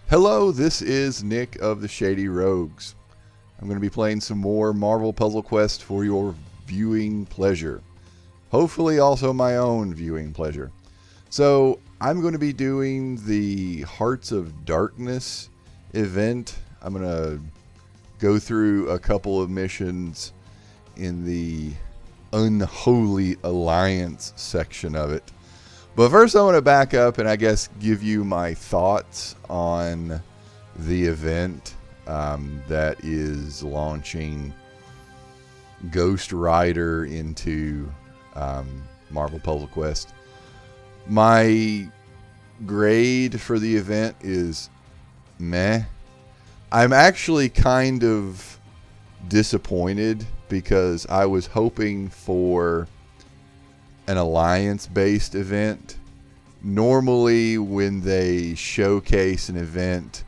Hello, this is Nick of the Shady Rogues. I'm going to be playing some more Marvel Puzzle Quest for your viewing pleasure. Hopefully also my own viewing pleasure. So I'm going to be doing the Hearts of Darkness event. I'm going to go through a couple of missions in the Unholy Alliance section of it. But first I want to back up and I guess give you my thoughts on the event that is launching Ghost Rider into Marvel Puzzle Quest. My grade for the event is meh. I'm actually kind of disappointed because I was hoping for an alliance-based event. Normally, when they showcase an event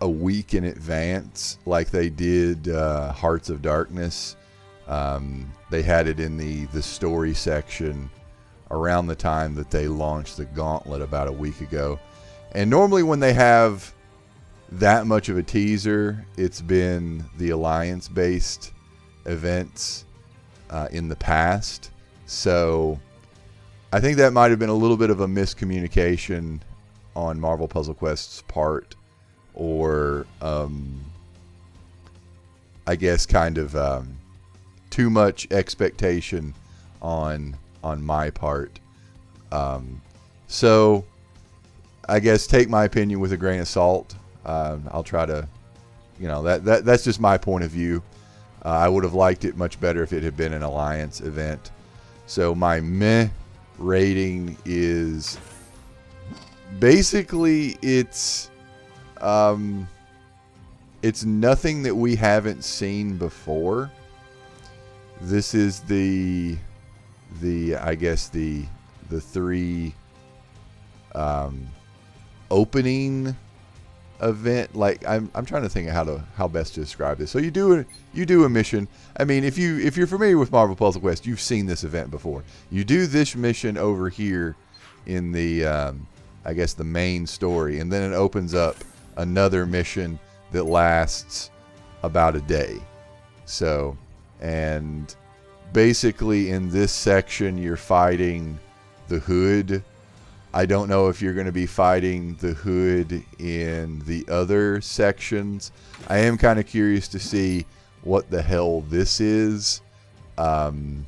a week in advance, like they did Hearts of Darkness, they had it in the story section around the time that they launched the Gauntlet about a week ago. And normally when they have that much of a teaser, it's been the alliance-based events in the past. So I think that might have been a little bit of a miscommunication on Marvel Puzzle Quest's part, or I guess kind of too much expectation on my part. So I guess take my opinion with a grain of salt. I'll try to, that's just my point of view. I would have liked it much better if it had been an alliance event. So my meh rating is basically it's nothing that we haven't seen before. This is the I guess the three opening event. Like I'm trying to think of how best to describe this. So you do a mission. I mean, if you're familiar with Marvel Puzzle Quest, you've seen this event before. You do this mission over here in the I guess the main story, and then it opens up another mission that lasts about a day. So, and basically in this section you're fighting the Hood. I don't know if you're going to be fighting the Hood in the other sections. I am kind of curious to see what the hell this is. In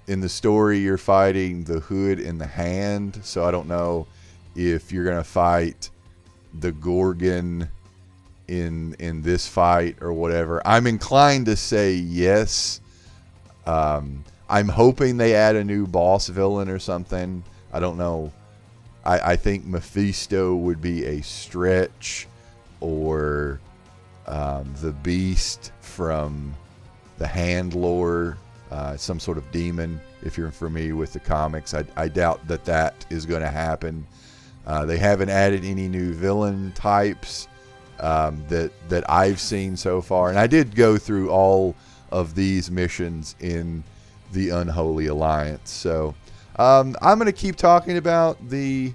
the story, you're fighting the Hood in the Hand, so I don't know if you're going to fight the Gorgon in this fight or whatever. I'm inclined to say yes. I'm hoping they add a new boss villain or something. I don't know. I think Mephisto would be a stretch, or the Beast from the Hand lore, some sort of demon. If you're familiar with the comics, I doubt that is going to happen. They haven't added any new villain types that I've seen so far, and I did go through all of these missions in the Unholy Alliance. So I'm going to keep talking about the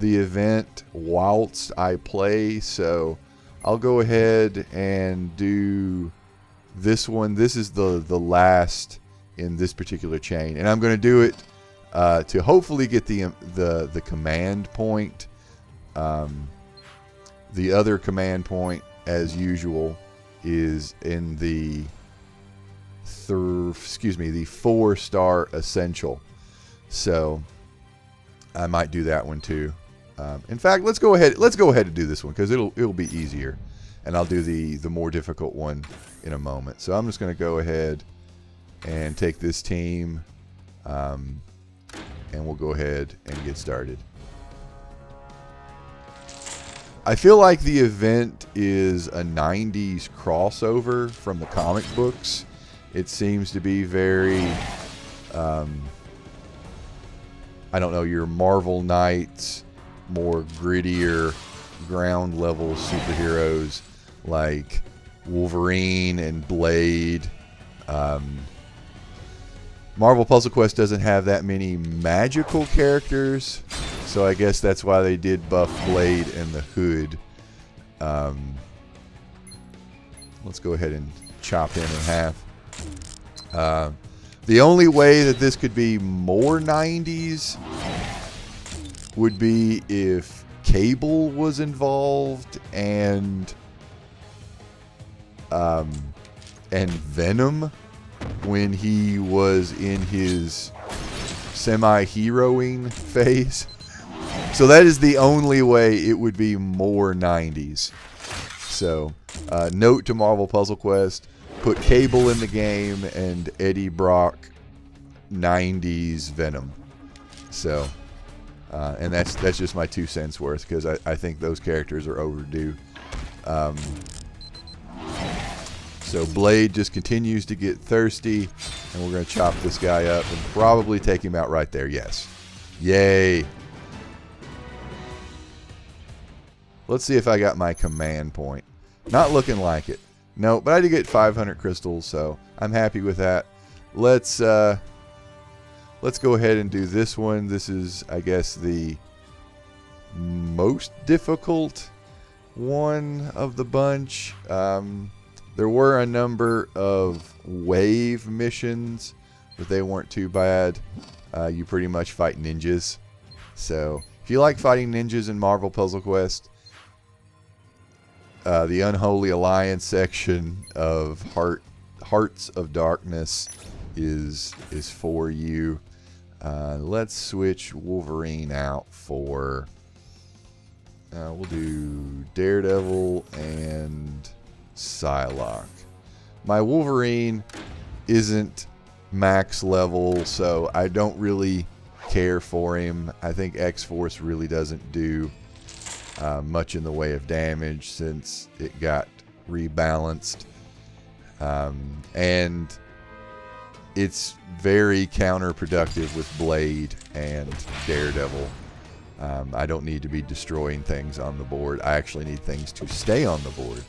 event whilst I play. So I'll go ahead and do this one. This is the last in this particular chain, and I'm going to do it to hopefully get the command point. The other command point, as usual, is in the 4-star essential. So I might do that one too. In fact, let's go ahead and do this one because it'll be easier, and I'll do the more difficult one in a moment. So I'm just going to go ahead and take this team, and we'll go ahead and get started. I feel like the event is a 90s crossover from the comic books. It seems to be very, I don't know, your Marvel Knights, more grittier, ground level superheroes like Wolverine and Blade. Marvel Puzzle Quest doesn't have that many magical characters, So I guess that's why they did buff Blade and the hood. Let's go ahead and chop him in half. The only way that this could be more 90s would be if Cable was involved and Venom when he was in his semi-heroing phase. So that is the only way it would be more 90s. So, note to Marvel Puzzle Quest, put Cable in the game and Eddie Brock 90s Venom. So, and that's just my 2 cents worth, because I think those characters are overdue. So Blade just continues to get thirsty, and we're going to chop this guy up and probably take him out right there. Yes. Yay. Let's see if I got my command point. Not looking like it. No, but I did get 500 crystals, so I'm happy with that. Let's go ahead and do this one. This is, I guess, the most difficult one of the bunch. There were a number of wave missions, but they weren't too bad. You pretty much fight ninjas. So if you like fighting ninjas in Marvel Puzzle Quest, the Unholy Alliance section of Hearts of Darkness is for you. Let's switch Wolverine out for... we'll do Daredevil and Psylocke. My Wolverine isn't max level, so I don't really care for him. I think X-Force really doesn't do much in the way of damage since it got rebalanced. And it's very counterproductive with Blade and Daredevil. I don't need to be destroying things on the board. I actually need things to stay on the board.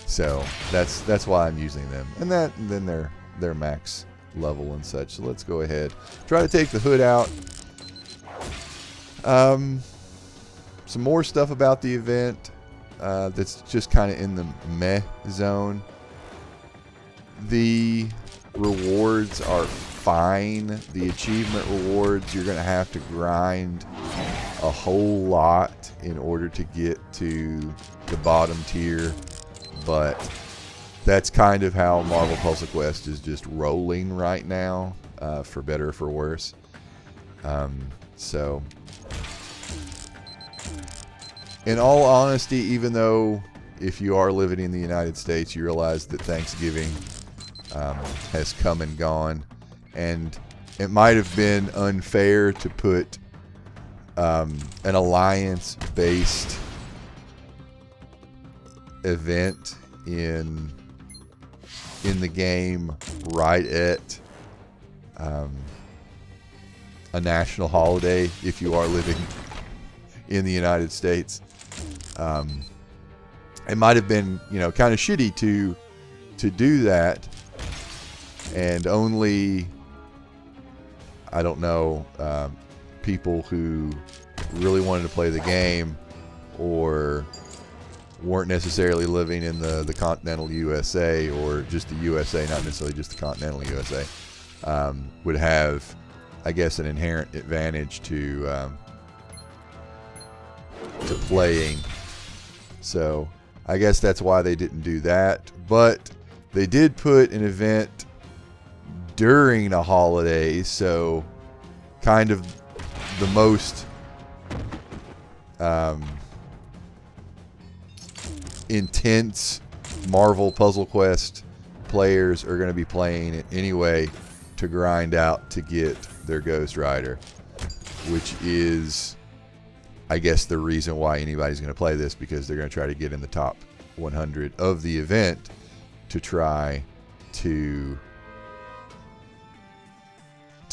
So that's why I'm using them. And then they're max level and such. So let's go ahead. Try to take the hood out. Some more stuff about the event that's just kind of in the meh zone. The rewards are fine. The achievement rewards, you're going to have to grind a whole lot in order to get to the bottom tier. But that's kind of how Marvel Puzzle Quest is just rolling right now, for better or for worse. So, in all honesty, even though if you are living in the United States, you realize that Thanksgiving has come and gone, and it might have been unfair to put an alliance-based event in the game right at a national holiday if you are living in the United States. It might have been, kind of shitty to do that, and only, I don't know, people who really wanted to play the game or weren't necessarily living in the continental USA, or just the USA, not necessarily just the continental USA, would have, I guess, an inherent advantage to playing. So I guess that's why they didn't do that. But they did put an event during a holiday, so kind of the most intense Marvel Puzzle Quest players are going to be playing it anyway to grind out to get their Ghost Rider, which is, I guess, the reason why anybody's going to play this, because they're going to try to get in the top 100 of the event to try to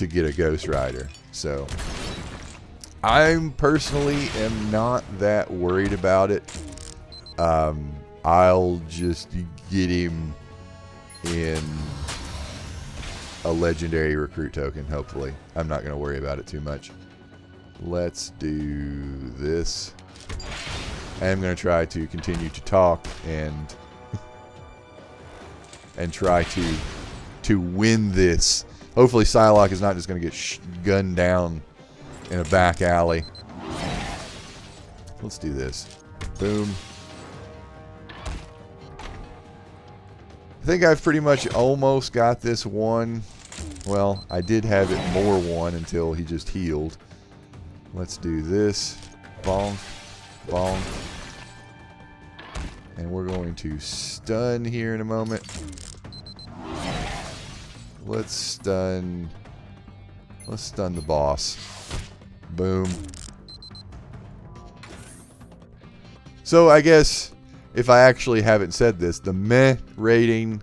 get a Ghost Rider. So I personally am not that worried about it. I'll just get him in a legendary recruit token, hopefully. I'm not going to worry about it too much. let's do this. I'm going to try to continue to talk and try to win this. Hopefully Psylocke is not just going to get gunned down in a back alley. Let's do this. Boom. I think I've pretty much almost got this one. Well, I did have it more one until he just healed. Let's do this. Bonk. Bonk. And we're going to stun here in a moment. Let's stun the boss. Boom. So I guess if I actually haven't said this, the meh rating,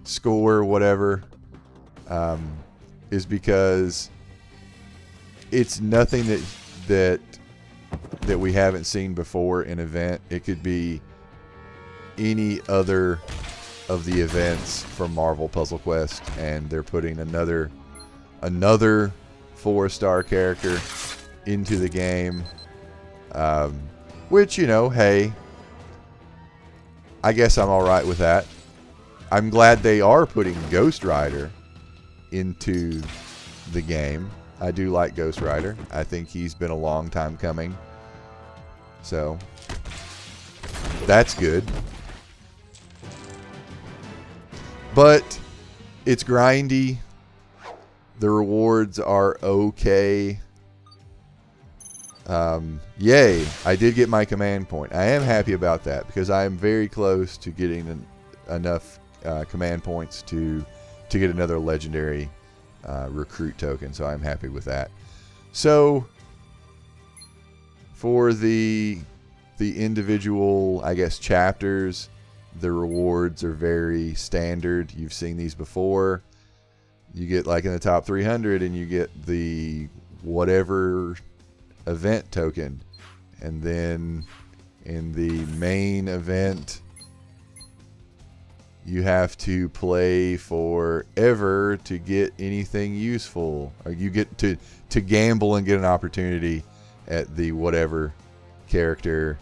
score, whatever, is because it's nothing that we haven't seen before in event. It could be any other of the events from Marvel Puzzle Quest, and they're putting another 4-star character into the game, which, you know, hey, I guess I'm alright with that. I'm glad they are putting Ghost Rider into the game. I do like Ghost Rider. I think he's been a long time coming, so that's good. But it's grindy. The rewards are okay. Yay, I did get my command point. I am happy about that because I am very close to getting enough command points to get another legendary recruit token. So I'm happy with that. So for the individual, I guess, chapters, the rewards are very standard. You've seen these before. You get like in the top 300 and you get the whatever event token. And then in the main event, you have to play forever to get anything useful. Or you get to gamble and get an opportunity at the whatever character.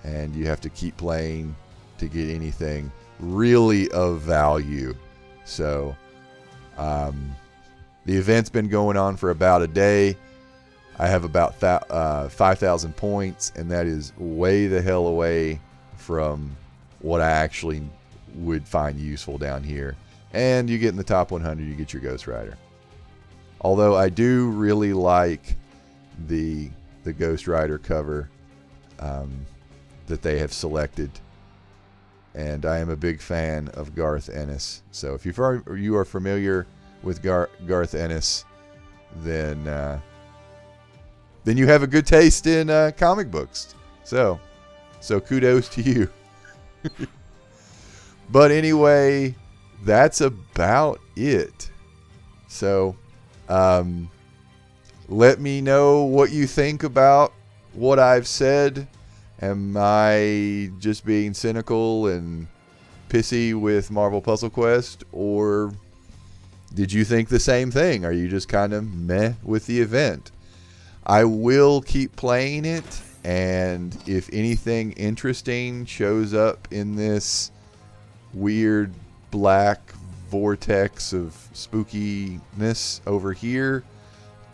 And you have to keep playing to get anything really of value. So the event's been going on for about a day. I have about 5,000 points, and that is way the hell away from what I actually would find useful down here. And you get in the top 100, you get your Ghost Rider. Although I do really like the Ghost Rider cover that they have selected, and I am a big fan of Garth Ennis. So if you are familiar with Garth Ennis, then you have a good taste in comic books. So kudos to you. But anyway, that's about it. So let me know what you think about what I've said. Am I just being cynical and pissy with Marvel Puzzle Quest, or did you think the same thing? Are you just kind of meh with the event? I will keep playing it, and if anything interesting shows up in this weird black vortex of spookiness over here,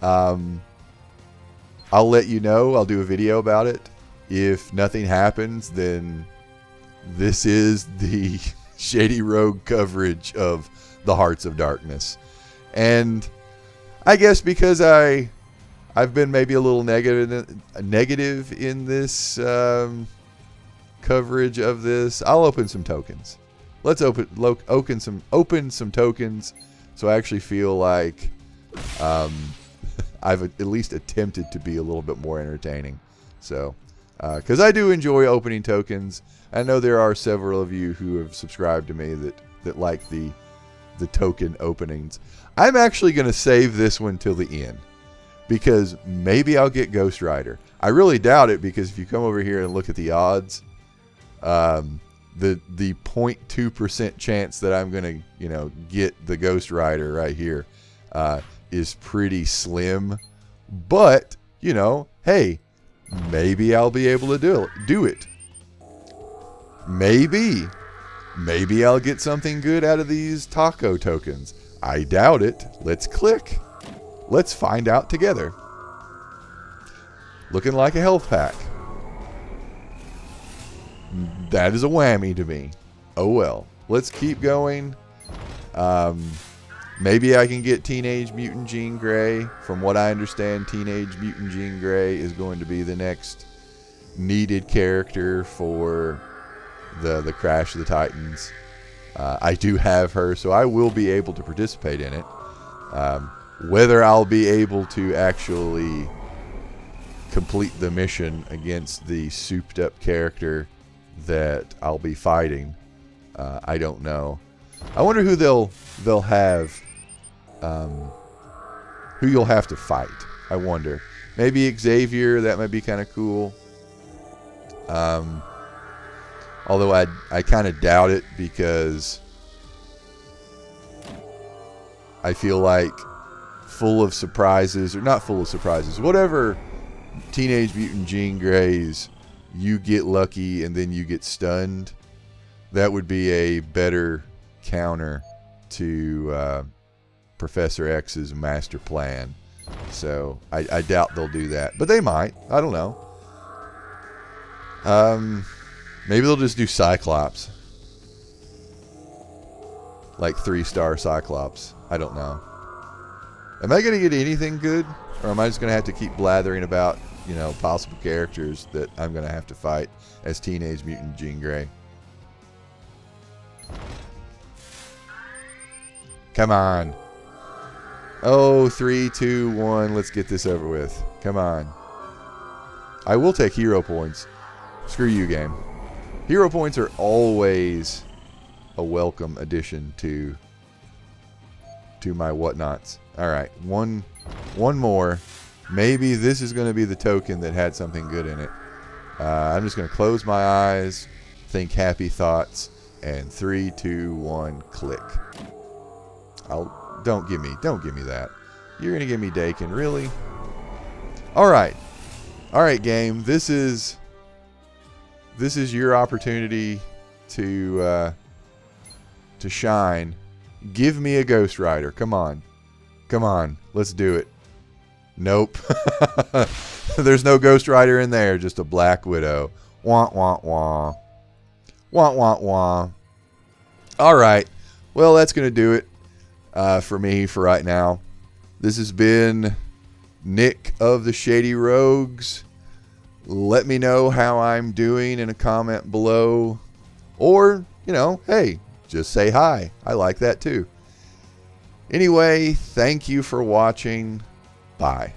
I'll let you know. I'll do a video about it. If nothing happens, then this is the Shady Rogue coverage of the Hearts of Darkness. And I guess because I've been maybe a little negative in this coverage of this, I'll open some tokens. Let's open some tokens, so I actually feel like I've at least attempted to be a little bit more entertaining. So, because I do enjoy opening tokens. I know there are several of you who have subscribed to me that like the token openings. I'm actually going to save this one till the end, because maybe I'll get Ghost Rider. I really doubt it, because if you come over here and look at the odds, the 0.2% chance that I'm going to get the Ghost Rider right here is pretty slim But, you know, hey, maybe I'll be able to do it. Maybe I'll get something good out of these taco tokens. I doubt it. Let's click. Let's find out together. Looking like a health pack. That is a whammy to me. Oh well. Let's keep going. Maybe I can get Teenage Mutant Jean Grey. From what I understand, Teenage Mutant Jean Grey is going to be the next needed character for the Crash of the Titans. I do have her, so I will be able to participate in it. Whether I'll be able to actually complete the mission against the souped up character that I'll be fighting, I don't know. I wonder who they'll have, who you'll have to fight. I wonder. Maybe Xavier. That might be kind of cool. Although I kind of doubt it, because I feel like full of surprises, or not full of surprises, whatever Teenage Mutant Jean Grey's, you get lucky and then you get stunned. That would be a better counter to Professor X's master plan. So I doubt they'll do that, but they might. I don't know. Maybe they'll just do Cyclops, like 3-star Cyclops. I don't know. Am I going to get anything good, or am I just going to have to keep blathering about, you know, possible characters that I'm going to have to fight as Teenage Mutant Jean Grey? Come on. Oh, 3, 2, 1. Let's get this over with. Come on. I will take hero points. Screw you, game. Hero points are always a welcome addition to my whatnots. Alright, one more. Maybe this is going to be the token that had something good in it. I'm just going to close my eyes, think happy thoughts, and 3, 2, 1, click. Don't give me that. You're going to give me Dakin, really? Alright. Alright, game. This is your opportunity to shine. Give me a Ghost Rider. Come on. Come on. Let's do it. Nope. There's no Ghost Rider in there. Just a Black Widow. Wah, wah, wah. Wah, wah, wah. Alright. Well, that's going to do it for me for right now. This has been Nick of the Shady Rogues. Let me know how I'm doing in a comment below. Or, you know, hey, just say hi. I like that too. Anyway, thank you for watching. Bye.